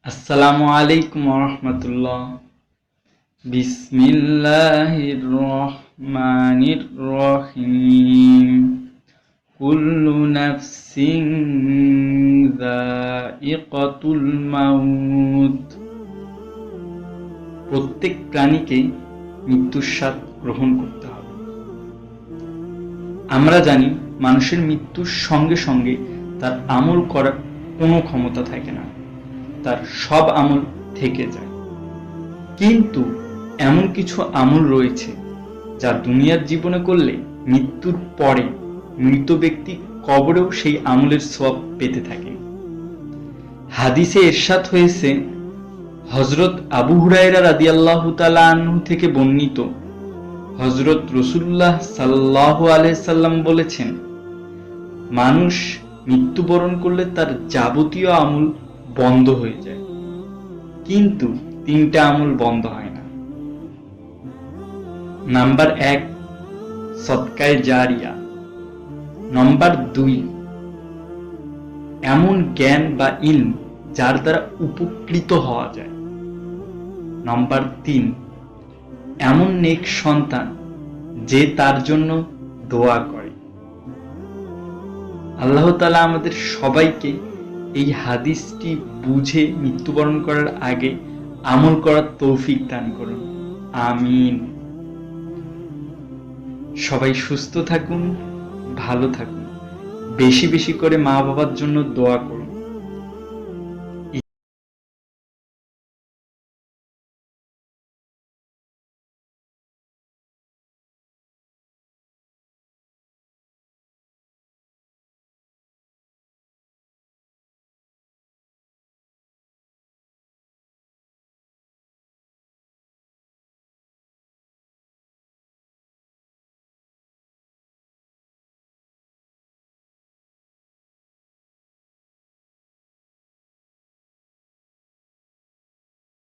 আসসালামু আলাইকুম রহমতুল্লাহ। বিসমিল্লাহির রহমানির রহিম। কুল্লু নাফসিন যায়িকাতুল মাউত। প্রত্যেক প্রাণীকে মৃত্যুর স্বাদ গ্রহণ করতে হবে। আমরা জানি মানুষের মৃত্যুর সঙ্গে সঙ্গে তার আমল করার কোনো ক্ষমতা থাকে না, তার সব আমল থেকে যায়। কিন্তু এমন কিছু আমল রয়েছে যা দুনিয়ার জীবনে করলে মৃত্যুর পরে মৃত ব্যক্তি কবরেও সেই আমলের সওয়াব পেতে থাকে। হাদিসে ইরশাদ হয়েছে, হযরত আবু হুরায়রা রাদিয়াল্লাহু তাআলা আনহু থেকে বর্ণিত, হযরত রাসূলুল্লাহ সাল্লাল্লাহু আলাইহি সাল্লাম বলেছেন, মানুষ মৃত্যুবরণ করলে তার যাবতীয় আমল বন্ধ হয়ে যায়, কিন্তু তিনটা আমল বন্ধ হয় না। নাম্বার 1, সদকায়ে জারিয়া। নাম্বার 2, এমন জ্ঞান বা ইলম যার দ্বারা উপকৃত হওয়া যায়। নাম্বার 3, এমন নেক সন্তান যে তার জন্য দোয়া করে। আল্লাহ তাআলা আমাদের সবাইকে এই হাদিসটি বুঝে মৃত্যুবরণ করার আগে আমল করার তৌফিক দান করুন, আমিন। সবাই সুস্থ থাকুন, ভালো থাকুন, বেশি বেশি করে মা বাবার জন্য দোয়া করুন।